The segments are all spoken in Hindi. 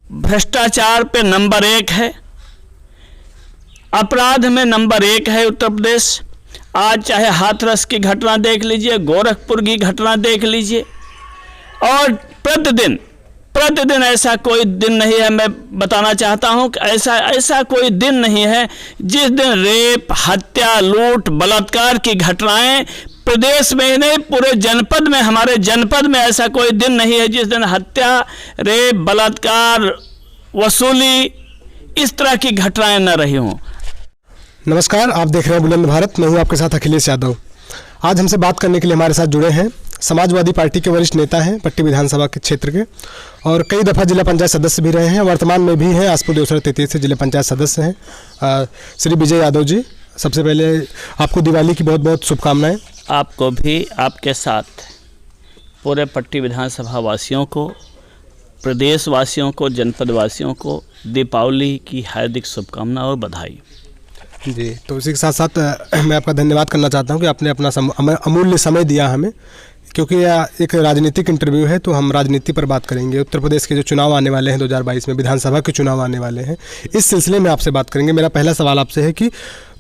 भ्रष्टाचार पे नंबर 1 है, अपराध में नंबर 1 है उत्तर प्रदेश। आज चाहे हाथरस की घटना देख लीजिए, गोरखपुर की घटना देख लीजिए, और प्रतिदिन ऐसा कोई दिन नहीं है, मैं बताना चाहता हूं कि ऐसा कोई दिन नहीं है जिस दिन रेप, हत्या, लूट, बलात्कार की घटनाएं प्रदेश में ही नहीं पूरे जनपद में, हमारे जनपद में ऐसा कोई दिन नहीं है जिस दिन हत्या, रेप, बलात्कार, वसूली, इस तरह की घटनाएं न रही हों। नमस्कार, आप देख रहे हैं बुलंद भारत। मैं हूं आपके साथ अखिलेश यादव। आज हमसे बात करने के लिए हमारे साथ जुड़े हैं समाजवादी पार्टी के वरिष्ठ नेता हैं, पट्टी विधानसभा के क्षेत्र के, और कई दफ़ा जिला पंचायत सदस्य भी रहे हैं, वर्तमान में भी हैं, आसपुर देवसर 33 से जिला पंचायत सदस्य हैं, श्री विजय यादव जी। सबसे पहले आपको दिवाली की बहुत बहुत शुभकामनाएं। आपको भी, आपके साथ पूरे पट्टी विधानसभा वासियों को, प्रदेश वासियों को, जनपद वासियों को दीपावली की हार्दिक शुभकामना और बधाई जी। तो इसी के साथ साथ मैं आपका धन्यवाद करना चाहता हूं कि आपने अपना अमूल्य समय दिया हमें, क्योंकि यह एक राजनीतिक इंटरव्यू है, तो हम राजनीति पर बात करेंगे। उत्तर प्रदेश के जो चुनाव आने वाले हैं 2022 में, विधानसभा के चुनाव आने वाले हैं, इस सिलसिले में आपसे बात करेंगे। मेरा पहला सवाल आपसे है कि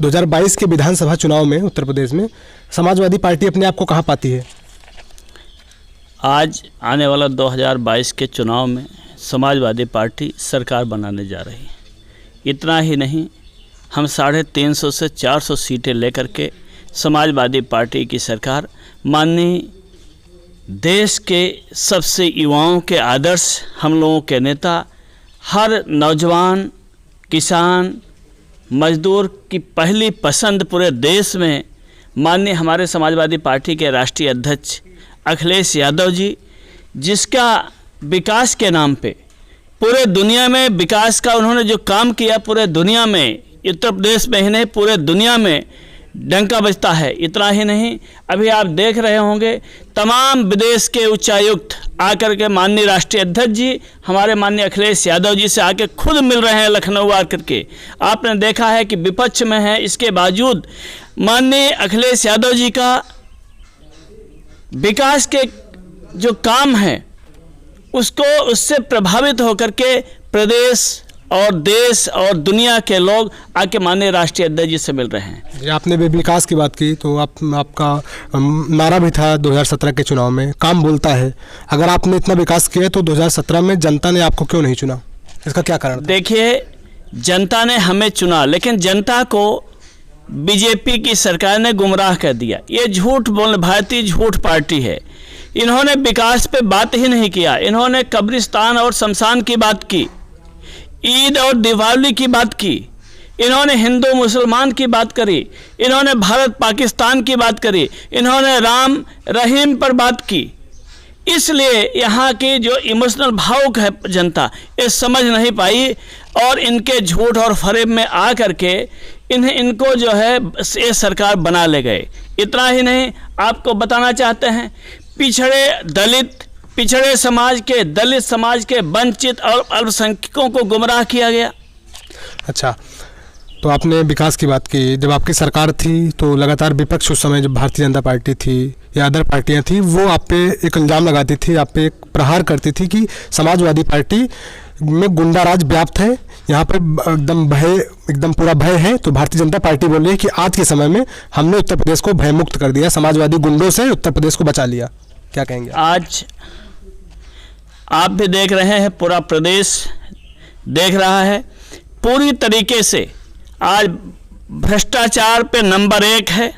2022 के विधानसभा चुनाव में उत्तर प्रदेश में समाजवादी पार्टी अपने आप को कहाँ पाती है? आज आने वाला 2022 के चुनाव में समाजवादी पार्टी सरकार बनाने जा रही है। इतना ही नहीं, हम 350 से 400 सीटें लेकर के समाजवादी पार्टी की सरकार, माननीय देश के सबसे युवाओं के आदर्श, हम लोगों के नेता, हर नौजवान, किसान, मजदूर की पहली पसंद पूरे देश में माननीय हमारे समाजवादी पार्टी के राष्ट्रीय अध्यक्ष अखिलेश यादव जी, जिसका विकास के नाम पे पूरे दुनिया में विकास का उन्होंने जो काम किया, पूरे दुनिया में, उत्तर प्रदेश में ही नहीं पूरे दुनिया में डंका बजता है। इतना ही नहीं, अभी आप देख रहे होंगे तमाम विदेश के उच्चायुक्त आकर के माननीय राष्ट्रीय अध्यक्ष जी हमारे माननीय अखिलेश यादव जी से आके खुद मिल रहे हैं लखनऊ आकर के। आपने देखा है कि विपक्ष में है, इसके बावजूद माननीय अखिलेश यादव जी का विकास के जो काम है उससे प्रभावित होकर के प्रदेश और देश और दुनिया के लोग आके माननीय राष्ट्रीय अध्यक्ष जी से मिल रहे हैं। जी, आपने विकास की बात की, तो आपका नारा भी था 2017 के चुनाव में, काम बोलता है। अगर आपने इतना विकास किया तो 2017 में जनता ने आपको क्यों नहीं चुना? इसका क्या कारण? देखिए, जनता ने हमें चुना, लेकिन जनता को बीजेपी की सरकार ने गुमराह कर दिया। ये भारतीय झूठ पार्टी है। इन्होंने विकास पे बात ही नहीं किया। इन्होंने कब्रिस्तान और शमशान की बात की, ईद और दिवाली की बात की, इन्होंने हिंदू मुसलमान की बात करी, इन्होंने भारत पाकिस्तान की बात करी, इन्होंने राम रहीम पर बात की। इसलिए यहाँ की जो इमोशनल भावुक है जनता, ये समझ नहीं पाई और इनके झूठ और फरेब में आ करके इनको जो है ये सरकार बना ले गए। इतना ही नहीं, आपको बताना चाहते हैं, पिछड़े समाज के, दलित समाज के, वंचित और अल्पसंख्यकों को गुमराह किया गया। अच्छा, तो आपने विकास की बात की। जब आपकी सरकार थी तो लगातार विपक्ष उस समय, जब भारतीय जनता पार्टी थी या अदर पार्टियां थी, वो आप पे एक इल्ज़ाम लगाती थी, आप पे एक प्रहार करती थी कि समाजवादी पार्टी में गुंडाराज व्याप्त है, यहाँ पर एकदम पूरा भय है। तो भारतीय जनता पार्टी बोल रही है कि आज के समय में हमने उत्तर प्रदेश को भय मुक्त कर दिया, समाजवादी गुंडों से उत्तर प्रदेश को बचा लिया। क्या कहेंगे? आज आप भी देख रहे हैं, पूरा प्रदेश देख रहा है, पूरी तरीके से आज भ्रष्टाचार पे नंबर 1 है,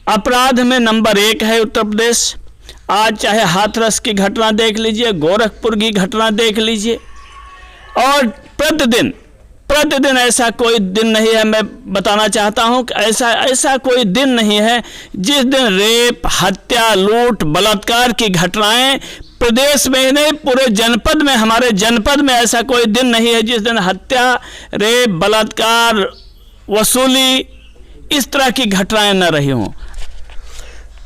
अपराध में नंबर 1 है उत्तर प्रदेश। आज चाहे हाथरस की घटना देख लीजिए, गोरखपुर की घटना देख लीजिए, और प्रतिदिन ऐसा कोई दिन नहीं है, मैं बताना चाहता हूं कि ऐसा कोई दिन नहीं है जिस दिन रेप, हत्या, लूट, बलात्कार की घटनाएं प्रदेश में ही नहीं पूरे जनपद में, हमारे जनपद में ऐसा कोई दिन नहीं है जिस दिन हत्या, रेप, बलात्कार, वसूली, इस तरह की घटनाएं न रही हों।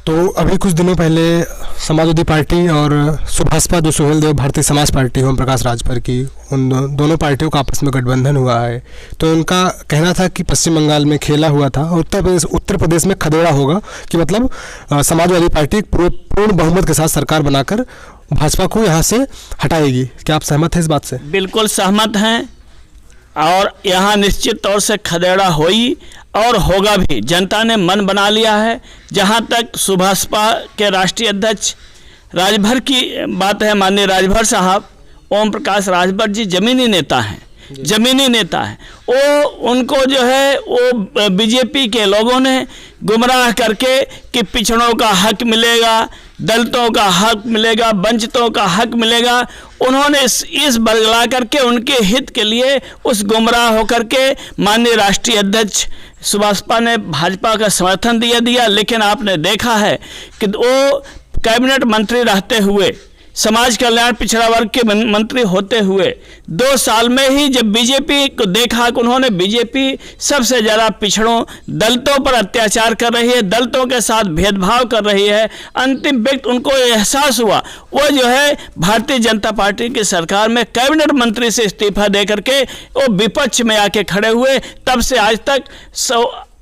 तो अभी कुछ दिनों पहले समाजवादी पार्टी और सुभाषपा, जो सुहेल देव भारतीय समाज पार्टी ओम प्रकाश राजभर की, उन दोनों पार्टियों का आपस में गठबंधन हुआ है। तो उनका कहना था कि पश्चिम बंगाल में खेला हुआ था और उत्तर प्रदेश में खदेड़ा होगा, कि मतलब समाजवादी पार्टी पूर्ण बहुमत के साथ सरकार बनाकर भाजपा को यहाँ से हटाएगी। क्या आप सहमत हैं इस बात से? बिल्कुल सहमत हैं, और यहाँ निश्चित तौर से खदेड़ा हुई और होगा भी। जनता ने मन बना लिया है। जहाँ तक सुभाषपा के राष्ट्रीय अध्यक्ष राजभर की बात है, माननीय राजभर साहब, ओम प्रकाश राजभर जी जमीनी नेता हैं, जमीनी नेता है। वो उनको जो है वो बीजेपी के लोगों ने गुमराह करके कि पिछड़ों का हक मिलेगा, दलितों का हक मिलेगा, वंचितों का हक मिलेगा, उन्होंने इस बरगला करके उनके हित के लिए उस गुमराह होकर के माननीय राष्ट्रीय अध्यक्ष सुभाषपा ने भाजपा का समर्थन दिया। लेकिन आपने देखा है कि वो कैबिनेट मंत्री रहते हुए, समाज कल्याण पिछड़ा वर्ग के मंत्री होते हुए 2 साल में ही जब बीजेपी को देखा कि उन्होंने बीजेपी सबसे ज़्यादा पिछड़ों दलितों पर अत्याचार कर रही है, दलितों के साथ भेदभाव कर रही है, अंतिम व्यक्ति उनको एहसास हुआ, वो जो है भारतीय जनता पार्टी की सरकार में कैबिनेट मंत्री से इस्तीफा दे करके वो विपक्ष में आके खड़े हुए। तब से आज तक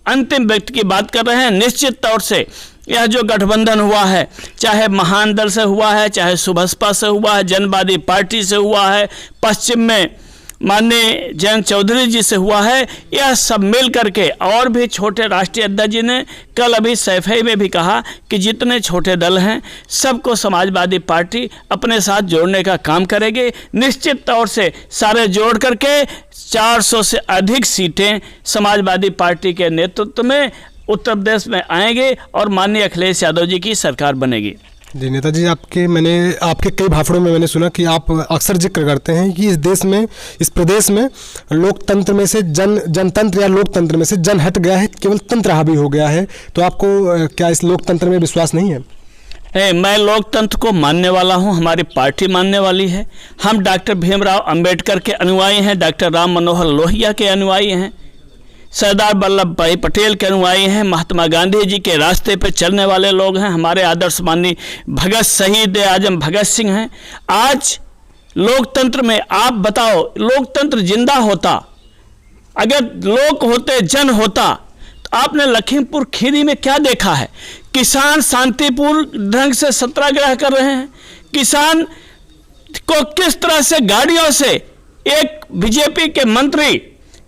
अंतिम व्यक्ति की बात कर रहे हैं। निश्चित तौर से यह जो गठबंधन हुआ है, चाहे महान दल से हुआ है, चाहे सुभाषपा से हुआ है, जनवादी पार्टी से हुआ है, पश्चिम में माननीय जयंत चौधरी जी से हुआ है, यह सब मिल करके, और भी छोटे राष्ट्रीय अध्यक्ष जी ने कल अभी सैफई में भी कहा कि जितने छोटे दल हैं सबको समाजवादी पार्टी अपने साथ जोड़ने का काम करेगी। निश्चित तौर से सारे जोड़ करके 400 से अधिक सीटें समाजवादी पार्टी के नेतृत्व में उत्तर प्रदेश में आएंगे और माननीय अखिलेश यादव जी की सरकार बनेगी। जी नेताजी, आपके कई भाषणों में मैंने सुना कि आप अक्सर जिक्र करते हैं कि इस देश में, इस प्रदेश में लोकतंत्र में से जनतंत्र या लोकतंत्र में से जन हट गया है, केवल तंत्र हावी हो गया है। तो आपको क्या इस लोकतंत्र में विश्वास नहीं है? मैं लोकतंत्र को मानने वाला हूं, हमारी पार्टी मानने वाली है। हम डॉक्टर भीमराव अंबेडकर के अनुयायी हैं, डॉक्टर राम मनोहर लोहिया के अनुयायी हैं, सरदार वल्लभ भाई पटेल के अनुयायी हैं, महात्मा गांधी जी के रास्ते पर चलने वाले लोग हैं, हमारे आदर्श माननीय भगत शहीद आजम भगत सिंह हैं। आज लोकतंत्र में आप बताओ, लोकतंत्र जिंदा होता, अगर लोग होते, जन होता, तो आपने लखीमपुर खीरी में क्या देखा है? किसान शांतिपूर्ण ढंग से सत्याग्रह कर रहे हैं। किसान को किस तरह से गाड़ियों से एक बीजेपी के मंत्री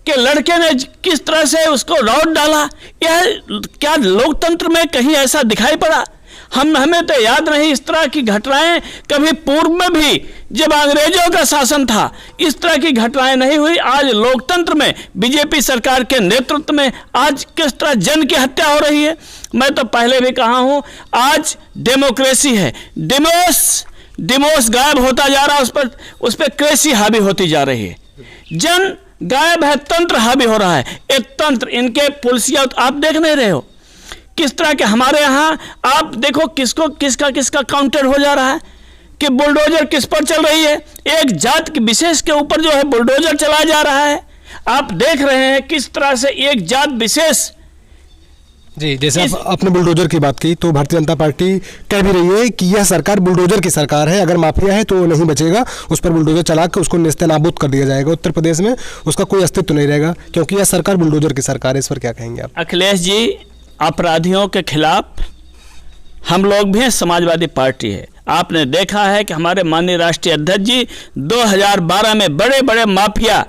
के लड़के ने किस तरह से उसको रौंद डाला, यह क्या लोकतंत्र में कहीं ऐसा दिखाई पड़ा? हमें तो याद नहीं इस तरह की घटनाएं कभी पूर्व में भी, जब अंग्रेजों का शासन था, इस तरह की घटनाएं नहीं हुई। आज लोकतंत्र में बीजेपी सरकार के नेतृत्व में आज किस तरह जन की हत्या हो रही है। मैं तो पहले भी कहा हूं, आज डेमोक्रेसी है, डिमोस गायब होता जा रहा है, उस पर क्रेसी हावी होती जा रही है। जन गायब है, तंत्र हावी हो रहा है। एक तंत्र, इनके पुलिसिया आप देख नहीं रहे हो किस तरह के। हमारे यहाँ आप देखो किसका काउंटर हो जा रहा है कि बुलडोजर किस पर चल रही है। एक जात के विशेष के ऊपर जो है बुलडोजर चलाया जा रहा है। आप देख रहे हैं किस तरह से एक जात विशेष। जी, जैसे आपने बुलडोजर की बात की, तो भारतीय जनता पार्टी कह भी रही है कि यह सरकार बुलडोजर की सरकार है, अगर माफिया है तो नहीं बचेगा, उस पर बुलडोजर चला कर उसको नेस्तनाबूद कर दिया जाएगा। उत्तर प्रदेश में उसका कोई अस्तित्व नहीं रहेगा, क्योंकि यह सरकार बुलडोजर की सरकार है। इस पर क्या कहेंगे आप? अखिलेश जी, अपराधियों के खिलाफ हम लोग भी हैं, समाजवादी पार्टी है। आपने देखा है कि हमारे माननीय राष्ट्रीय अध्यक्ष जी 2012 में बड़े बड़े माफिया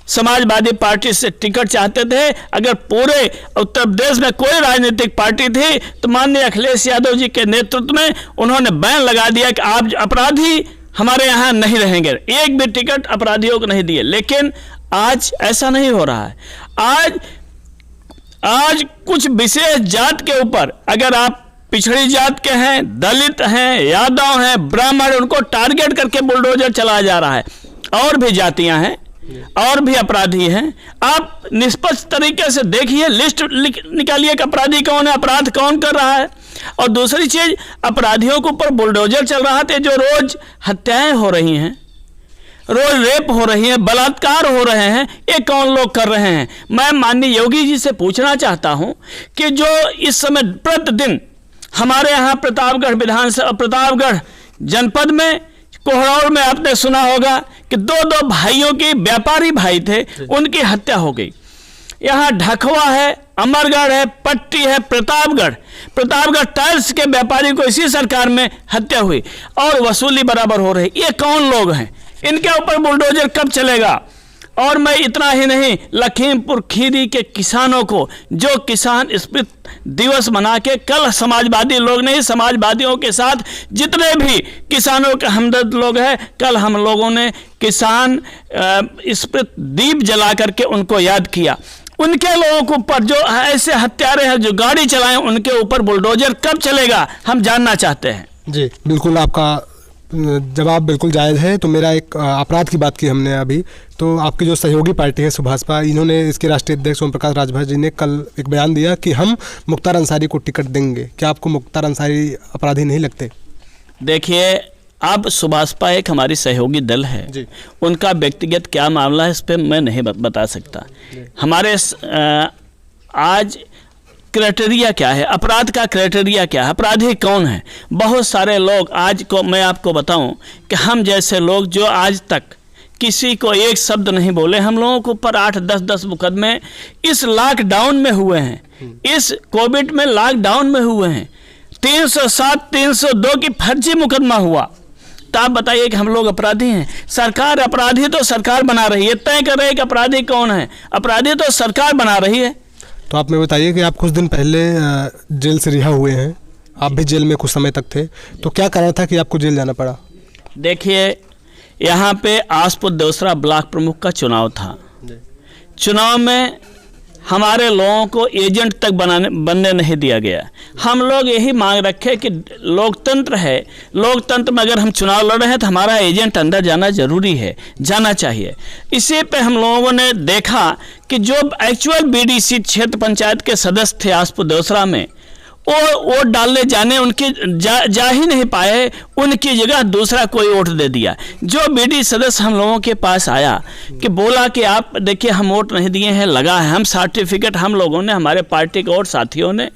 समाजवादी पार्टी से टिकट चाहते थे। अगर पूरे उत्तर प्रदेश में कोई राजनीतिक पार्टी थी तो माननीय अखिलेश यादव जी के नेतृत्व में उन्होंने बैन लगा दिया कि आप अपराधी हमारे यहाँ नहीं रहेंगे, एक भी टिकट अपराधियों को नहीं दिए। लेकिन आज ऐसा नहीं हो रहा है। आज कुछ विशेष जात के ऊपर, अगर आप पिछड़ी जात के हैं, दलित हैं, यादव हैं, ब्राह्मण, उनको टारगेट करके बुलडोजर चलाया जा रहा है। और भी जातियां हैं और भी अपराधी हैं। आप निष्पक्ष तरीके से देखिए, लिस्ट निकालिए कि अपराधी कौन है, अपराध कौन कर रहा है। और दूसरी चीज, अपराधियों के ऊपर बुलडोजर चल रहा था। जो रोज हत्याएं हो रही हैं, रोज रेप हो रही हैं, बलात्कार हो रहे हैं, ये कौन लोग कर रहे हैं? मैं माननीय योगी जी से पूछना चाहता हूं कि जो इस समय प्रतिदिन हमारे यहाँ प्रतापगढ़ जनपद में, कोहरौल में आपने सुना होगा कि 2 भाइयों की, व्यापारी भाई थे, उनकी हत्या हो गई। यहाँ ढखवा है, अमरगढ़ है, पट्टी है, प्रतापगढ़ टाइल्स के व्यापारी को इसी सरकार में हत्या हुई और वसूली बराबर हो रही। ये कौन लोग हैं? इनके ऊपर बुलडोजर कब चलेगा? और मैं इतना ही नहीं, लखीमपुर खीरी के किसानों को, जो किसान स्मृति दिवस मना के कल समाजवादी लोग नहीं, समाजवादियों के साथ जितने भी किसानों के हमदर्द लोग हैं, कल हम लोगों ने किसान स्मृति दीप जला करके उनको याद किया। उनके लोगों के ऊपर जो ऐसे हत्यारे हैं जो गाड़ी चलाएं, उनके ऊपर बुलडोजर कब चलेगा, हम जानना चाहते हैं। जी बिल्कुल, आपका जवाब बिल्कुल जायज़ है। तो मेरा एक अपराध की बात की हमने अभी, तो आपकी जो सहयोगी पार्टी है सुभाषपा, इन्होंने, इसके राष्ट्रीय अध्यक्ष ओम प्रकाश राजभर जी ने कल एक बयान दिया कि हम मुख्तार अंसारी को टिकट देंगे। क्या आपको मुख्तार अंसारी अपराधी नहीं लगते? देखिए, अब सुभाषपा एक हमारी सहयोगी दल है जी। उनका व्यक्तिगत क्या मामला है इस पर मैं नहीं बता सकता। हमारे आज क्राइटेरिया क्या है, अपराध का क्राइटेरिया क्या है, अपराधी कौन है? बहुत सारे लोग, आज को मैं आपको बताऊं कि हम जैसे लोग जो आज तक किसी को एक शब्द नहीं बोले, हम लोगों के ऊपर 8-10 मुकदमे इस लॉकडाउन में हुए हैं, इस कोविड में लॉकडाउन में हुए हैं। 307, 302 की फर्जी मुकदमा हुआ। तो आप बताइए कि हम लोग अपराधी हैं? सरकार अपराधी तो सरकार बना रही है, तय कर रही है कि अपराधी कौन है। अपराधी तो सरकार बना रही है। तो आप मैं बताइए कि आप कुछ दिन पहले जेल से रिहा हुए हैं, आप भी जेल में कुछ समय तक थे, तो क्या कारण था कि आपको जेल जाना पड़ा? देखिए, यहाँ पे आसपुर देवसरा ब्लॉक प्रमुख का चुनाव था। चुनाव में हमारे लोगों को एजेंट तक बनने नहीं दिया गया। हम लोग यही मांग रखे कि लोकतंत्र है, लोकतंत्र में अगर हम चुनाव लड़ रहे हैं तो हमारा एजेंट अंदर जाना जरूरी है, जाना चाहिए। इसी पे हम लोगों ने देखा कि जो एक्चुअल बीडीसी क्षेत्र पंचायत के सदस्य थे आसपुर देवसरा में, वो वोट डालने जाने उनके जा ही नहीं पाए, उनकी जगह दूसरा कोई वोट दे दिया। जो बीडी सदस्य हम लोगों के पास आया कि बोला कि आप देखिए, हम वोट नहीं दिए हैं, लगा है, हम सर्टिफिकेट हम लोगों ने, हमारे पार्टी के और साथियों ने,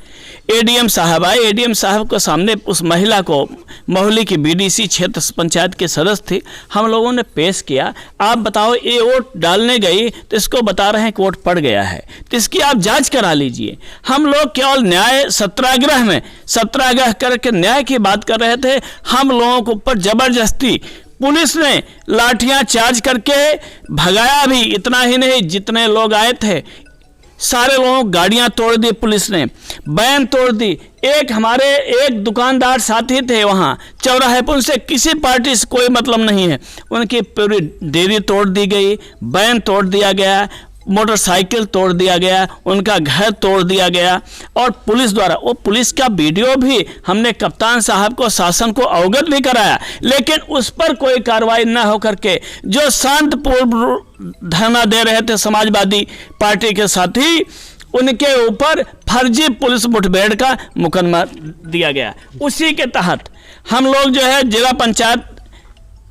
एडीएम साहब आए, एडीएम साहब के सामने उस महिला को, मोहल्ले की बीडीसी क्षेत्र पंचायत के सदस्य थी, हम लोगों ने पेश किया। आप बताओ, ये वोट डालने गई तो इसको बता रहे हैं कि वोट पड़ गया है, तो इसकी आप जांच करा लीजिए। हम लोग केवल न्याय सत्याग्रह करके न्याय की बात कर रहे थे। हम लोगों के ऊपर जबरदस्ती पुलिस ने लाठियां चार्ज करके भगाया भी। इतना ही नहीं, जितने लोग आए थे सारे लोगों की गाड़ियां तोड़ दी पुलिस ने, बैन तोड़ दी। एक हमारे एक दुकानदार साथी थे वहाँ चौराहे पर, उनसे किसी पार्टी से कोई मतलब नहीं है, उनकी पूरी डेयरी तोड़ दी गई, बैन तोड़ दिया गया, मोटरसाइकिल तोड़ दिया गया, उनका घर तोड़ दिया गया। और पुलिस द्वारा, वो पुलिस का वीडियो भी हमने कप्तान साहब को, शासन को अवगत भी कराया, लेकिन उस पर कोई कार्रवाई न होकर के जो शांतिपूर्ण धरना दे रहे थे समाजवादी पार्टी के साथी, उनके ऊपर फर्जी पुलिस मुठभेड़ का मुकदमा दिया गया। उसी के तहत हम लोग जो है जिला पंचायत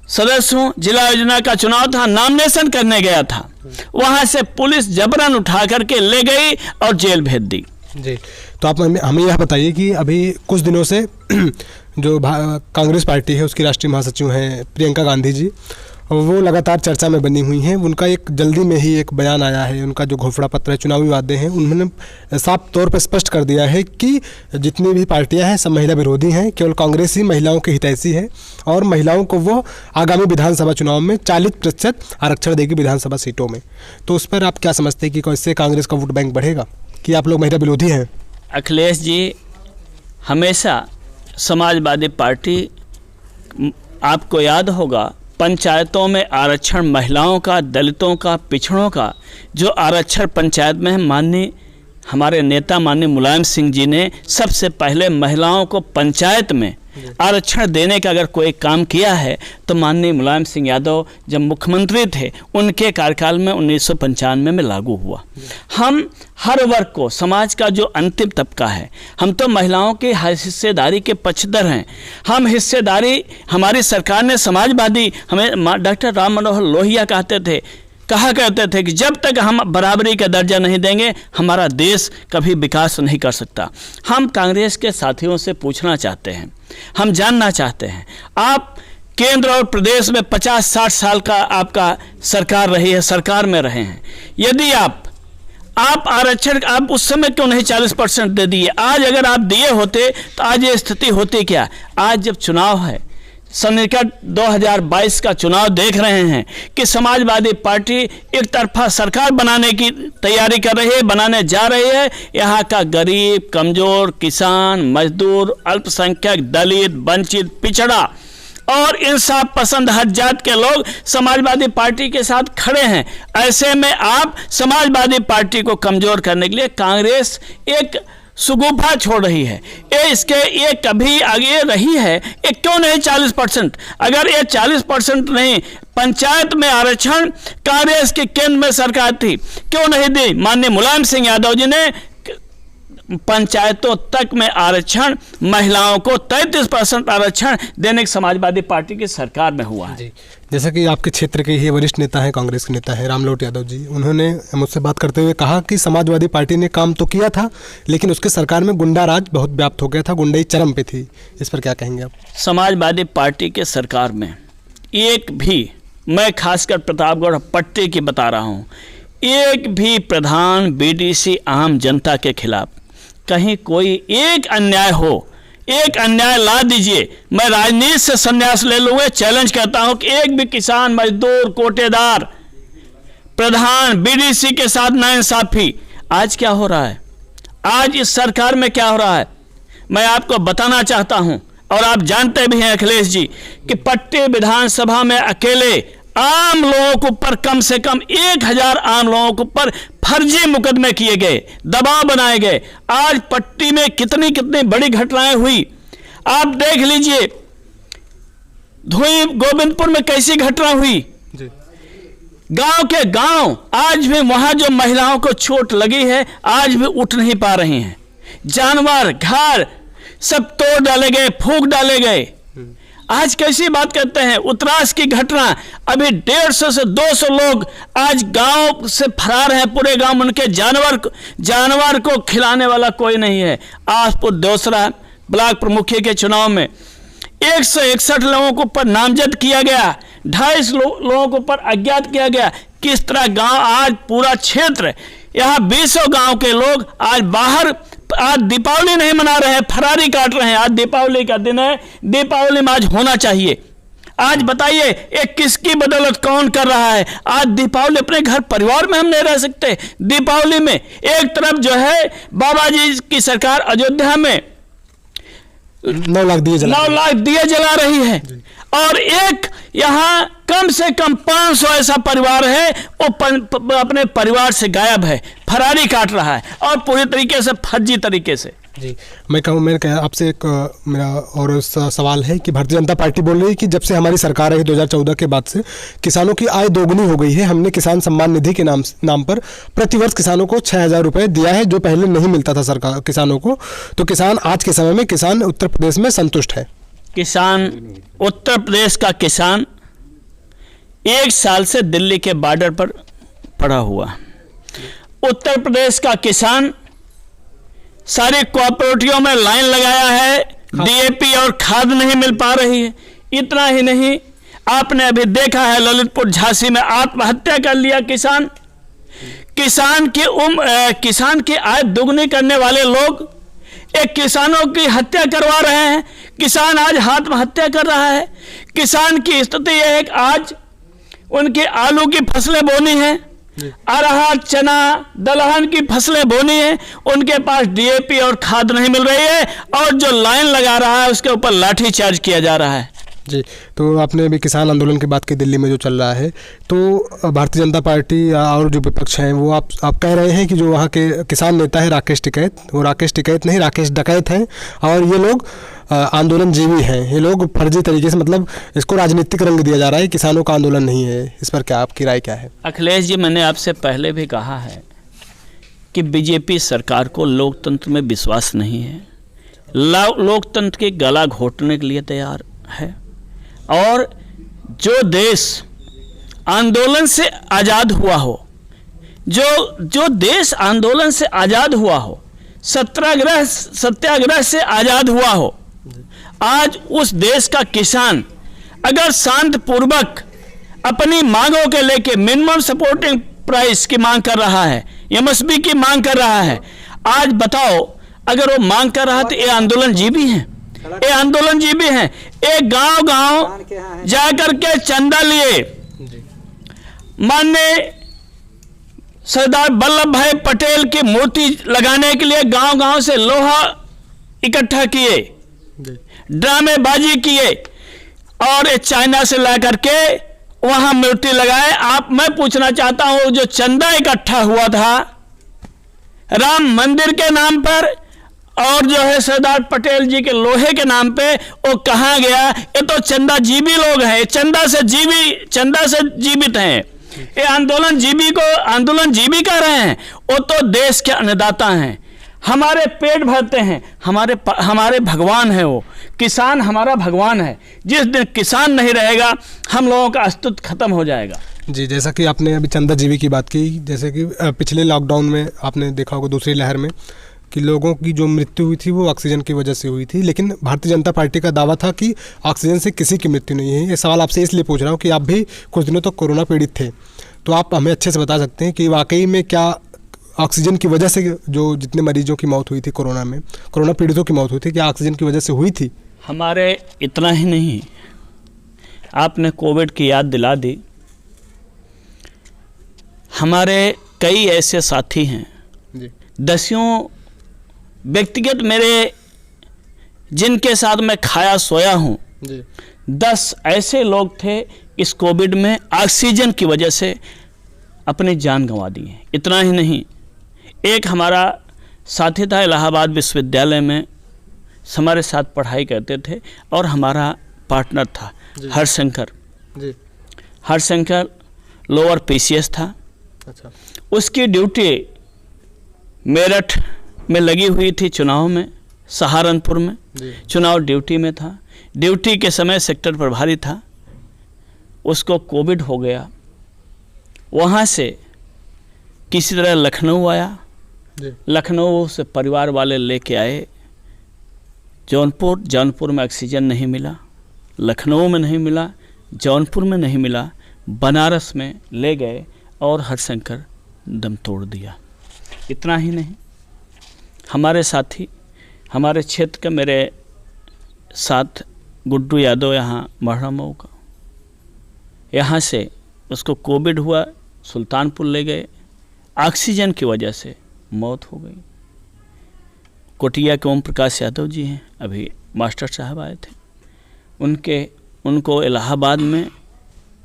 सदस्य हूँ, जिला योजना का चुनाव था, नॉमिनेशन करने गया था, वहां से पुलिस जबरन उठा करके ले गई और जेल भेज दी। जी, तो आप हमें यह बताइए कि अभी कुछ दिनों से जो कांग्रेस पार्टी है उसकी राष्ट्रीय महासचिव हैं प्रियंका गांधी जी, वो लगातार चर्चा में बनी हुई हैं। उनका एक जल्दी में ही एक बयान आया है, उनका जो घोषणा पत्र है, चुनावी वादे हैं, उन्होंने साफ तौर पर स्पष्ट कर दिया है कि जितनी भी पार्टियां हैं सब महिला विरोधी हैं, केवल कांग्रेस ही महिलाओं की हितैषी है और महिलाओं को वो आगामी विधानसभा चुनाव में 40% आरक्षण देगी विधानसभा सीटों में। तो उस पर आप क्या समझते हैं कि कैसे कांग्रेस का वोट बैंक बढ़ेगा, कि आप लोग महिला विरोधी हैं? अखिलेश जी, हमेशा समाजवादी पार्टी, आपको याद होगा, पंचायतों में आरक्षण महिलाओं का, दलितों का, पिछड़ों का जो आरक्षण पंचायत में है, माननीय हमारे नेता माननीय मुलायम सिंह जी ने सबसे पहले महिलाओं को पंचायत में आरक्षण देने का अगर कोई काम किया है तो माननीय मुलायम सिंह यादव जब मुख्यमंत्री थे उनके कार्यकाल में 1995 में लागू हुआ। हम हर वर्ग को, समाज का जो अंतिम तबका है, हम तो महिलाओं की हिस्सेदारी के पक्षधर हैं। हम हिस्सेदारी, हमारी सरकार ने समाजवादी, हमें डॉक्टर राम मनोहर लोहिया कहा करते थे कि जब तक हम बराबरी का दर्जा नहीं देंगे हमारा देश कभी विकास नहीं कर सकता। हम कांग्रेस के साथियों से पूछना चाहते हैं, हम जानना चाहते हैं, आप केंद्र और प्रदेश में 50-60 साल का आपका सरकार रही है, सरकार में रहे हैं, यदि आप आप आरक्षण आप उस समय क्यों नहीं 40% दे दिए? आज अगर आप दिए होते तो आज ये स्थिति होती क्या? आज जब चुनाव है, सन्निकट 2022 का चुनाव देख रहे हैं कि समाजवादी पार्टी एक तरफा सरकार बनाने की तैयारी कर रही है, बनाने जा रही है। यहाँ का गरीब, कमजोर, किसान, मजदूर, अल्पसंख्यक, दलित, वंचित, पिछड़ा और इंसाफ पसंद हर जात के लोग समाजवादी पार्टी के साथ खड़े हैं। ऐसे में आप समाजवादी पार्टी को कमजोर करने के लिए कांग्रेस एक सुगुफा छोड़ रही है। ये कभी आगे रही है, ये क्यों नहीं 40%? अगर ये 40% नहीं, पंचायत में आरक्षण कांग्रेस की केंद्र में सरकार थी, क्यों नहीं दी? माननीय मुलायम सिंह यादव जी ने पंचायतों तक में आरक्षण, महिलाओं को 33% आरक्षण देने की समाजवादी पार्टी की सरकार में हुआ है। जैसा कि आपके क्षेत्र के ही वरिष्ठ नेता हैं, कांग्रेस के नेता हैं रामलोट यादव जी, उन्होंने मुझसे बात करते हुए कहा कि समाजवादी पार्टी ने काम तो किया था, लेकिन उसके सरकार में गुंडा राज बहुत व्याप्त हो गया था, गुंडाई चरम पे थी। इस पर क्या कहेंगे आप? समाजवादी पार्टी के सरकार में एक भी, मैं खासकर प्रतापगढ़ पट्टी की बता रहा हूँ, एक भी प्रधान बीडीसी आम जनता के खिलाफ कहीं कोई एक अन्याय हो, एक अन्याय ला दीजिए, मैं राजनीति से संन्यास ले लूँगा। चैलेंज करता हूं कि एक भी किसान, मजदूर, कोटेदार, प्रधान बीडीसी के साथ नाइंसाफी। आज क्या हो रहा है? आज इस सरकार में क्या हो रहा है मैं आपको बताना चाहता हूं, और आप जानते भी हैं अखिलेश जी कि पट्टी विधानसभा में अकेले आम लोगों के ऊपर कम से कम 1000 आम लोगों के ऊपर फर्जी मुकदमे किए गए, दबाव बनाए गए। आज पट्टी में कितनी कितनी बड़ी घटनाएं हुई, आप देख लीजिए। धुई गोविंदपुर में कैसी घटना हुई, गांव के गांव आज भी वहां जो महिलाओं को चोट लगी है आज भी उठ नहीं पा रही हैं। जानवर, घर सब तोड़ डाले गए, फूंक डाले गए। आज कैसी बात करते हैं? उत्तरास की घटना, अभी 150 से 200 लोग आज गांव से फरार हैं। पूरे गांव में उनके जानवर को खिलाने वाला कोई नहीं है। आसपुर दोसरा ब्लॉक प्रमुखी के चुनाव में 161 लोगों को ऊपर नामजद किया गया, 250 लोगों को ऊपर अज्ञात किया गया। किस तरह गांव, आज पूरा क्षेत्र, यहाँ 20 गांव के लोग आज बाहर, आज दीपावली नहीं मना रहे हैं, फरारी काट रहे हैं। आज दीपावली का दिन है, दीपावली में आज होना चाहिए। आज बताइए एक किसकी बदौलत कौन कर रहा है? आज दीपावली अपने घर परिवार में हम नहीं रह सकते। दीपावली में एक तरफ जो है बाबा जी की सरकार अयोध्या में 9 लाख दिए जला रही है, और एक यहाँ कम से कम 500 ऐसा परिवार है वो अपने परिवार से गायब है, फरारी काट रहा है, और पूरी तरीके से फर्जी तरीके से। जी, मैं आपसे एक मेरा और सवाल है कि भारतीय जनता पार्टी बोल रही है कि जब से हमारी सरकार है 2014 के बाद से किसानों की आय दोगुनी हो गई है। हमने किसान सम्मान निधि के नाम पर प्रतिवर्ष किसानों को 6000 रुपये दिया है, जो पहले नहीं मिलता था सरकार किसानों को। तो किसान आज के समय में, किसान उत्तर प्रदेश में संतुष्ट है? किसान, उत्तर प्रदेश का किसान 1 साल से दिल्ली के बॉर्डर पर पड़ा हुआ। उत्तर प्रदेश का किसान सारी कोऑपरेटिवों में लाइन लगाया है, डीएपी और खाद नहीं मिल पा रही है। इतना ही नहीं, आपने अभी देखा है ललितपुर झांसी में आत्महत्या कर लिया किसान। किसान की आय दुगनी करने वाले लोग एक किसानों की हत्या करवा रहे हैं। किसान आज आत्महत्या कर रहा है। किसान की स्थिति यह है कि आज उनकी आलू की फसलें बोनी है, अरहर, चना, दलहन की फसलें बोनी है, उनके पास डीएपी और खाद नहीं मिल रही है, और जो लाइन लगा रहा है उसके ऊपर लाठीचार्ज किया जा रहा है। जी, तो आपने अभी किसान आंदोलन की बात की, दिल्ली में जो चल रहा है, तो भारतीय जनता पार्टी और जो विपक्ष हैं वो आप कह रहे हैं कि जो वहाँ के किसान नेता है राकेश टिकैत, वो राकेश टिकैत नहीं, राकेश डकैत हैं, और ये लोग आंदोलन जीवी हैं। ये लोग फर्जी तरीके से, मतलब इसको राजनीतिक रंग दिया जा रहा है, किसानों का आंदोलन नहीं है। इस पर क्या आपकी राय क्या है? अखिलेश जी, मैंने आपसे पहले भी कहा है कि बीजेपी सरकार को लोकतंत्र में विश्वास नहीं है, लोकतंत्र के गला घोटने के लिए तैयार है। और जो देश आंदोलन से आज़ाद हुआ हो, जो देश आंदोलन से आज़ाद हुआ हो, सत्याग्रह से आज़ाद हुआ हो, आज उस देश का किसान अगर शांतिपूर्वक अपनी मांगों के लेके मिनिमम सपोर्टिंग प्राइस की मांग कर रहा है, एमएसपी की मांग कर रहा है। आज बताओ, अगर वो मांग कर रहा तो ये आंदोलन जीवी है, ये आंदोलन जीवी है। एक गांव गांव जाकर के चंदा लिए माननीय सरदार वल्लभ भाई पटेल की मूर्ति लगाने के लिए गांव गांव से लोहा इकट्ठा किए, ड्रामेबाजी किए और ये चाइना से ला करके वहां मूर्ति लगाए। मैं पूछना चाहता हूं, जो चंदा इकट्ठा हुआ था राम मंदिर के नाम पर और जो है सरदार पटेल जी के लोहे के नाम पे, वो कहाँ गया? ये तो चंदा जीवी लोग हैं, चंदा से जीवित हैं। ये आंदोलन जीवी कह रहे हैं। वो तो देश के अन्नदाता हैं, हमारे पेट भरते हैं, हमारे भगवान है। वो किसान हमारा भगवान है। जिस दिन किसान नहीं रहेगा हम लोगों का अस्तित्व खत्म हो जाएगा। जी, जैसा कि आपने अभी चंदा जीवी की बात की, जैसे कि पिछले लॉकडाउन में आपने देखा होगा दूसरी लहर में कि लोगों की जो मृत्यु हुई थी वो ऑक्सीजन की वजह से हुई थी, लेकिन भारतीय जनता पार्टी का दावा था कि ऑक्सीजन से किसी की मृत्यु नहीं है। ये सवाल आपसे इसलिए पूछ रहा हूँ कि आप भी कुछ दिनों तक कोरोना पीड़ित थे, तो आप हमें अच्छे से बता सकते हैं कि वाकई में क्या ऑक्सीजन की वजह से जो जितने मरीजों की मौत हुई थी कोरोना पीड़ितों की मौत हुई थी, क्या ऑक्सीजन की वजह से हुई थी? हमारे इतना ही नहीं, आपने कोविड की याद दिला दी। हमारे कई ऐसे साथी हैं जी, दसियों व्यक्तिगत मेरे जिनके साथ मैं खाया सोया हूँ, 10 ऐसे लोग थे इस कोविड में ऑक्सीजन की वजह से अपनी जान गंवा दी है। इतना ही नहीं, एक हमारा साथी था इलाहाबाद विश्वविद्यालय में, हमारे साथ पढ़ाई करते थे और हमारा पार्टनर था हरशंकर लोअर पीसीएस था। अच्छा। उसकी ड्यूटी मेरठ में लगी हुई थी, चुनाव में, सहारनपुर में चुनाव ड्यूटी में था। ड्यूटी के समय सेक्टर प्रभारी था, उसको कोविड हो गया। वहाँ से किसी तरह लखनऊ आया, लखनऊ से परिवार वाले लेके आए जौनपुर में ऑक्सीजन नहीं मिला, लखनऊ में नहीं मिला, जौनपुर में नहीं मिला, बनारस में ले गए और हरशंकर दम तोड़ दिया। इतना ही नहीं, हमारे साथी, हमारे क्षेत्र के मेरे साथ गुड्डू यादव, यहाँ महरमऊ का, यहाँ से उसको कोविड हुआ, सुल्तानपुर ले गए, ऑक्सीजन की वजह से मौत हो गई। कोटिया के ओम प्रकाश यादव जी हैं, अभी मास्टर साहब आए थे, उनको इलाहाबाद में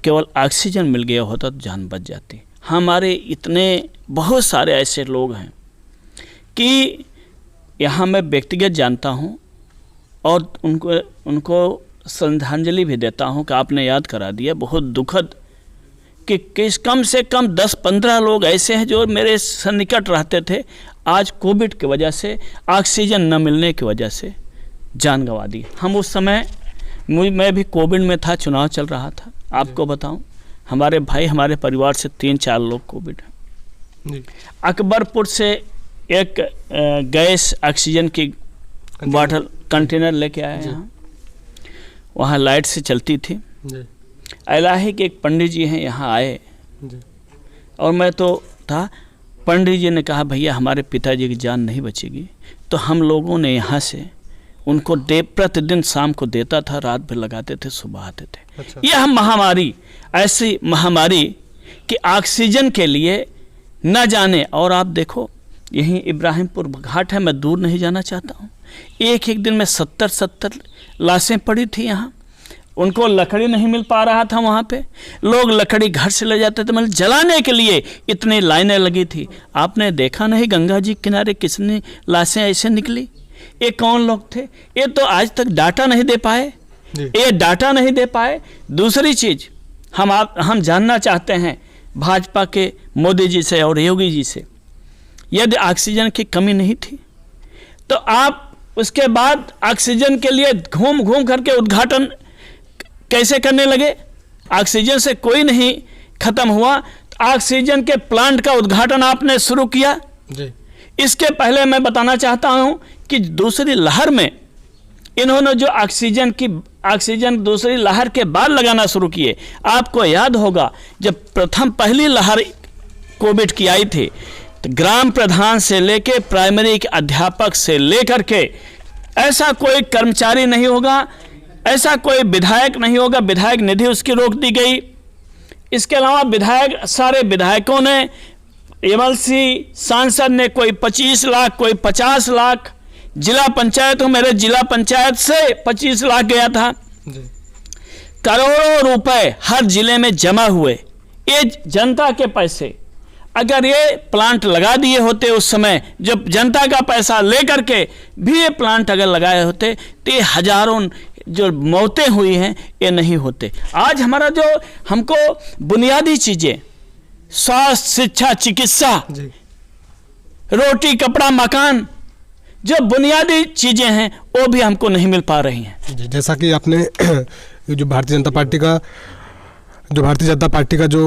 केवल ऑक्सीजन मिल गया होता तो जान बच जाती। हमारे इतने बहुत सारे ऐसे लोग हैं कि यहाँ मैं व्यक्तिगत जानता हूँ और उनको श्रद्धांजलि भी देता हूँ कि आपने याद करा दिया। बहुत दुखद कि कम से कम 10-15 लोग ऐसे हैं जो मेरे सन्निकट रहते थे, आज कोविड की वजह से, ऑक्सीजन न मिलने की वजह से जान गंवा दी। हम उस समय, मैं भी कोविड में था, चुनाव चल रहा था। आपको बताऊं, हमारे भाई, हमारे परिवार से 3-4 लोग कोविड हैं। अकबरपुर से एक गैस ऑक्सीजन की बॉटल कंटेनर लेके आए यहाँ, वहाँ लाइट से चलती थी। इलाही के एक पंडित जी हैं, यहाँ आए और मैं तो था। पंडित जी ने कहा भैया हमारे पिताजी की जान नहीं बचेगी, तो हम लोगों ने यहाँ से उनको प्रतिदिन शाम को देता था, रात भर लगाते थे, सुबह आते थे। अच्छा। यह महामारी, ऐसी महामारी कि ऑक्सीजन के लिए न जाने। और आप देखो, यहीं इब्राहिमपुर घाट है, मैं दूर नहीं जाना चाहता हूँ, एक दिन में 70 लाशें पड़ी थी यहाँ। उनको लकड़ी नहीं मिल पा रहा था, वहाँ पे लोग लकड़ी घर से ले जाते थे, मतलब जलाने के लिए इतनी लाइनें लगी थी। आपने देखा नहीं गंगा जी किनारे कितनी लाशें ऐसे निकली? ये कौन लोग थे? ये तो आज तक डाटा नहीं दे पाए। दूसरी चीज़ हम जानना चाहते हैं भाजपा के मोदी जी से और योगी जी से, यदि ऑक्सीजन की कमी नहीं थी तो आप उसके बाद ऑक्सीजन के लिए घूम करके उद्घाटन कैसे करने लगे? ऑक्सीजन से कोई नहीं खत्म हुआ, ऑक्सीजन के प्लांट का उद्घाटन आपने शुरू किया जी। इसके पहले मैं बताना चाहता हूं कि दूसरी लहर में इन्होंने जो ऑक्सीजन दूसरी लहर के बाद लगाना शुरू किए। आपको याद होगा जब पहली लहर कोविड की आई थी तो ग्राम प्रधान से लेके प्राइमरी के अध्यापक से लेकर के ऐसा कोई कर्मचारी नहीं होगा, ऐसा कोई विधायक नहीं होगा, विधायक निधि उसकी रोक दी गई। इसके अलावा विधायक, सारे विधायकों ने, एमएलसी सांसद ने कोई 25 लाख, कोई 50 लाख, जिला पंचायत, मेरे जिला पंचायत से 25 लाख गया था। करोड़ों रुपए हर जिले में जमा हुए, ये जनता के पैसे। अगर ये प्लांट लगा दिए होते उस समय, जब जनता का पैसा लेकर के भी ये प्लांट अगर लगाए होते तो ये हजारों जो मौतें हुई हैं ये नहीं होते। आज हमारा जो हमको बुनियादी चीज़ें, स्वास्थ्य, शिक्षा, चिकित्सा, रोटी, कपड़ा, मकान, जो बुनियादी चीज़ें हैं वो भी हमको नहीं मिल पा रही हैं। जैसा कि आपने जो भारतीय जनता पार्टी का जो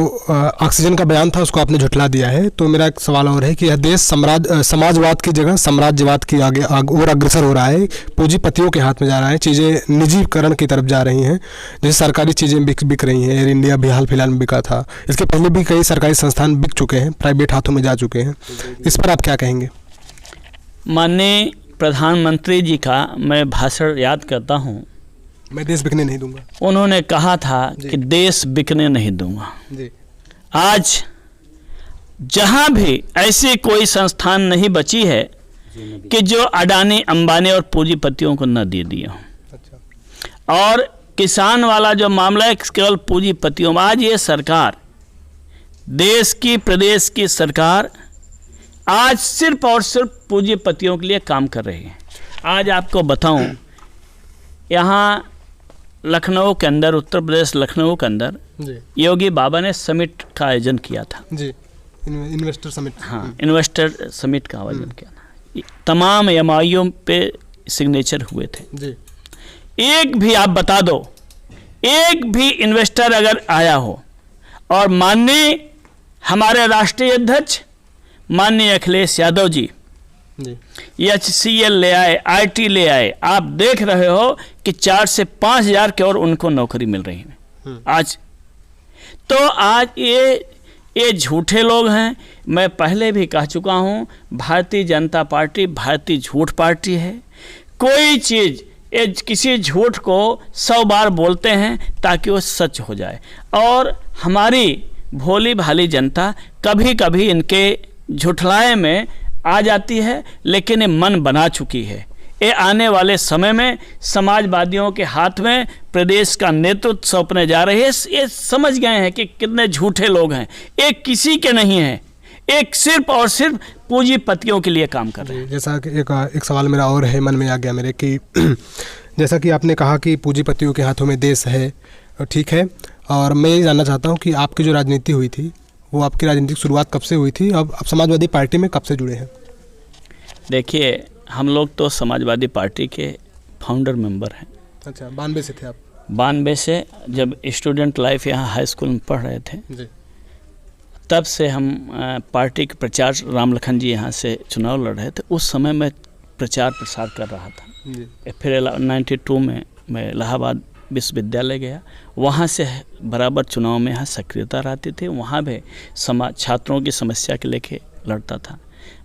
ऑक्सीजन का बयान था उसको आपने झुठला दिया है, तो मेरा एक सवाल और है कि यह देश समाजवाद की जगह साम्राज्यवाद की आगे और अग्रसर हो रहा है, पूंजीपतियों के हाथ में जा रहा है, चीज़ें निजीकरण की तरफ जा रही हैं, जैसे सरकारी चीज़ें बिक रही हैं। एयर इंडिया भी हाल फिलहाल में बिका था, इसके पहले भी कई सरकारी संस्थान बिक चुके हैं, प्राइवेट हाथों में जा चुके हैं। इस पर आप क्या कहेंगे? माननीय प्रधानमंत्री जी का मैं भाषण याद करता हूँ, मैं देश बिकने नहीं दूंगा। उन्होंने कहा था कि देश बिकने नहीं दूंगा। आज जहां भी ऐसी कोई संस्थान नहीं बची है कि जो अडानी, अंबानी और पूंजीपतियों को न दे दिया हो। और किसान वाला जो मामला है केवल पूंजीपतियों में, आज ये सरकार, देश की, प्रदेश की सरकार आज सिर्फ और सिर्फ पूंजीपतियों के लिए काम कर रही है। आज आपको बताऊं, यहाँ लखनऊ के अंदर, उत्तर प्रदेश लखनऊ के अंदर योगी बाबा ने समिट का आयोजन किया था जी, इन्वेस्टर समिट। हाँ, इन्वेस्टर समिट का आयोजन किया था। तमाम एमओयू पे सिग्नेचर हुए थे जी। एक भी आप बता दो, एक भी इन्वेस्टर अगर आया हो और माननीय हमारे राष्ट्रीय अध्यक्ष माननीय अखिलेश यादव जी HCL ले आए, IT ले आए, आप देख रहे हो कि 4 से 5 हज़ार की और उनको नौकरी मिल रही है आज। तो आज ये झूठे लोग हैं। मैं पहले भी कह चुका हूँ, भारतीय जनता पार्टी भारतीय झूठ पार्टी है। कोई चीज़, ये किसी झूठ को 100 बार बोलते हैं ताकि वो सच हो जाए, और हमारी भोली भाली जनता कभी कभी इनके झुठलाए में आ जाती है, लेकिन ये मन बना चुकी है। ये आने वाले समय में समाजवादियों के हाथ में प्रदेश का नेतृत्व सौंपने जा रहे हैं। ये समझ गए हैं कि कितने झूठे लोग हैं। एक किसी के नहीं है, एक सिर्फ और सिर्फ पूंजीपतियों के लिए काम कर रहे हैं। जैसा कि एक सवाल मेरा और है, मन में आ गया मेरे, कि जैसा कि आपने कहा कि पूंजीपतियों के हाथों में देश है, ठीक है, और मैं ये जानना चाहता हूँ कि आपकी जो राजनीति हुई थी, वो आपकी राजनीतिक शुरुआत कब से हुई थी? अब आप समाजवादी पार्टी में कब से जुड़े हैं? देखिए, हम लोग तो समाजवादी पार्टी के फाउंडर मेंबर हैं। अच्छा, 92 से थे आप? 92 से, जब स्टूडेंट लाइफ यहाँ हाई स्कूल में पढ़ रहे थे जी। तब से हम पार्टी के प्रचार, राम लखन जी यहाँ से चुनाव लड़ रहे थे, उस समय मैं प्रचार प्रसार कर रहा था जी। फिर 92 में मैं इलाहाबाद विश्वविद्यालय गया, वहाँ से बराबर चुनाव में यहाँ सक्रियता रहती थी, वहाँ भी छात्रों की समस्या के लेके लड़ता था।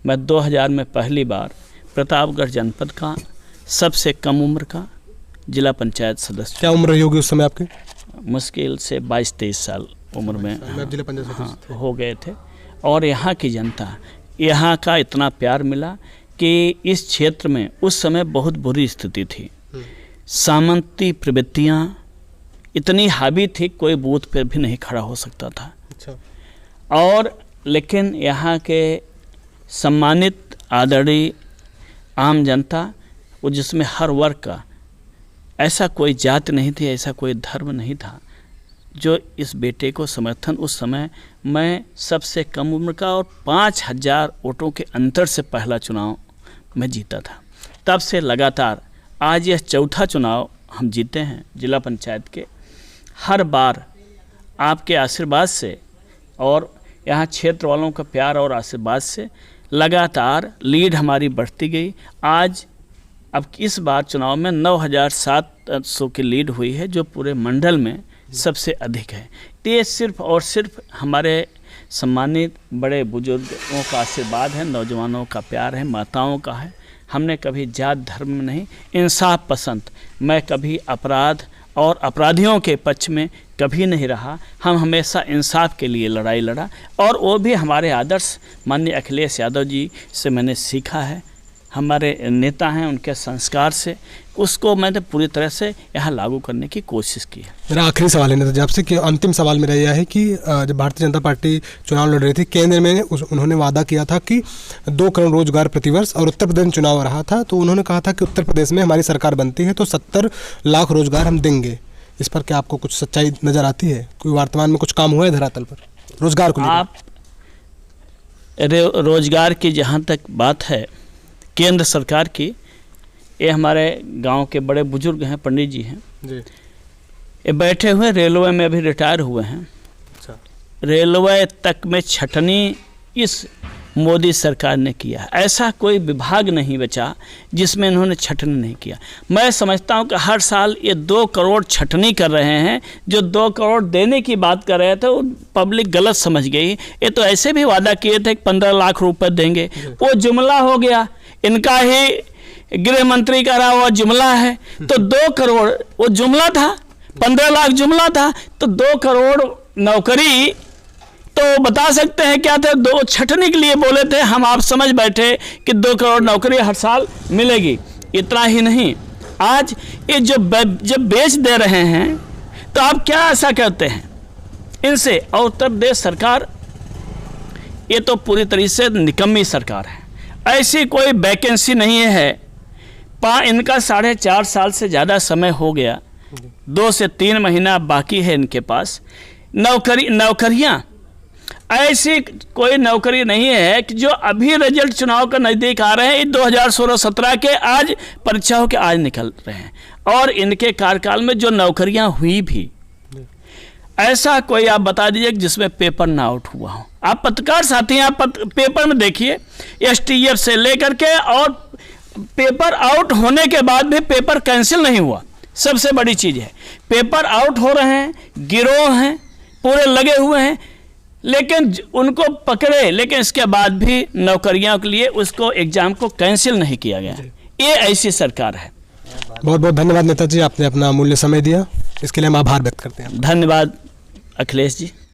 मैं 2000 में पहली बार प्रतापगढ़ जनपद का सबसे कम उम्र का जिला पंचायत सदस्य। क्या उम्र रही होगी उस समय आपकी? मुश्किल से 22-23 साल उम्र में जिला पंचायत सदस्य हो गए थे। और यहाँ की जनता, यहाँ का इतना प्यार मिला कि इस क्षेत्र में उस समय बहुत बुरी स्थिति थी, सामंती प्रवृत्तियाँ इतनी हावी थी, कोई बूथ पर भी नहीं खड़ा हो सकता था। अच्छा। और लेकिन यहाँ के सम्मानित आदरणीय आम जनता, वो जिसमें हर वर्ग का, ऐसा कोई जाति नहीं थी, ऐसा कोई धर्म नहीं था, जो इस बेटे को समर्थन, उस समय मैं सबसे कम उम्र का और 5000 वोटों के अंतर से पहला चुनाव मैं जीता था। तब से लगातार आज यह चौथा चुनाव हम जीते हैं जिला पंचायत के। हर बार आपके आशीर्वाद से और यहाँ क्षेत्र वालों का प्यार और आशीर्वाद से लगातार लीड हमारी बढ़ती गई। आज अब इस बार चुनाव में 9700 की लीड हुई है, जो पूरे मंडल में सबसे अधिक है। ये सिर्फ और सिर्फ हमारे सम्मानित बड़े बुजुर्गों का आशीर्वाद है, नौजवानों का प्यार है, माताओं का है। हमने कभी जात धर्म में नहीं, इंसाफ पसंद। मैं कभी अपराध और अपराधियों के पक्ष में कभी नहीं रहा। हम हमेशा इंसाफ के लिए लड़ाई लड़ा, और वो भी हमारे आदर्श माननीय अखिलेश यादव जी से मैंने सीखा है। हमारे नेता हैं, उनके संस्कार से उसको मैंने पूरी तरह से यहाँ लागू करने की कोशिश की है। मेरा आखिरी सवाल है नेता जी आपसे कि अंतिम सवाल मेरा यह है कि जब भारतीय जनता पार्टी चुनाव लड़ रही थी, केंद्र में उन्होंने वादा किया था कि 2 करोड़ रोजगार प्रतिवर्ष, और उत्तर प्रदेश में चुनाव रहा था तो उन्होंने कहा था कि उत्तर प्रदेश में हमारी सरकार बनती है तो 70 लाख रोजगार हम देंगे। इस पर क्या आपको कुछ सच्चाई नज़र आती है? कोई वर्तमान में कुछ काम हुआ है धरातल पर रोजगार को लेकर? आप रोजगार की जहाँ तक बात है केंद्र सरकार की, ये हमारे गांव के बड़े बुजुर्ग हैं, पंडित जी हैं जी, ये बैठे हुए रेलवे में अभी रिटायर हुए हैं। अच्छा, रेलवे तक में छटनी इस मोदी सरकार ने किया है। ऐसा कोई विभाग नहीं बचा जिसमें इन्होंने छटनी नहीं किया। मैं समझता हूं कि हर साल ये 2 करोड़ छटनी कर रहे हैं। जो 2 करोड़ देने की बात कर रहे थे वो पब्लिक गलत समझ गई। ये तो ऐसे भी वादा किए थे कि 15 लाख रुपए देंगे, वो जुमला हो गया, इनका ही गृह मंत्री का रहा हुआ जुमला है। तो 2 करोड़ वो जुमला था, 15 लाख जुमला था, तो 2 करोड़ नौकरी तो बता सकते हैं क्या थे? 2 छटनी के लिए बोले थे हम, आप समझ बैठे कि 2 करोड़ नौकरी हर साल मिलेगी। इतना ही नहीं, आज ये जब बेच दे रहे हैं तो आप क्या ऐसा कहते हैं इनसे? और उत्तर प्रदेश सरकार ये तो पूरी तरीके से निकम्मी सरकार है। ऐसी कोई वैकेंसी नहीं है। इनका 4.5 साल से ज़्यादा समय हो गया, 2 से 3 महीना बाकी है इनके पास। नौकरियाँ ऐसी कोई नौकरी नहीं है कि जो अभी रिजल्ट चुनाव का नज़दीक आ रहे हैं, 2016-17 के आज परीक्षाओं के आज निकल रहे हैं, और इनके कार्यकाल में जो नौकरियां हुई भी, ऐसा कोई आप बता दीजिए जिसमें पेपर ना आउट हुआ हो। आप पत्रकार साथी हैं, आप पेपर में देखिए STF से लेकर के, और पेपर आउट होने के बाद भी पेपर कैंसिल नहीं हुआ। सबसे बड़ी चीज़ है, पेपर आउट हो रहे हैं, गिरोह हैं पूरे लगे हुए हैं, लेकिन उनको पकड़े, लेकिन इसके बाद भी नौकरियों के लिए उसको एग्जाम को कैंसिल नहीं किया गया। ये ऐसी सरकार है। बहुत बहुत धन्यवाद नेताजी, आपने अपना अमूल्य समय दिया, इसके लिए हम आभार व्यक्त करते हैं। धन्यवाद अखिलेश जी।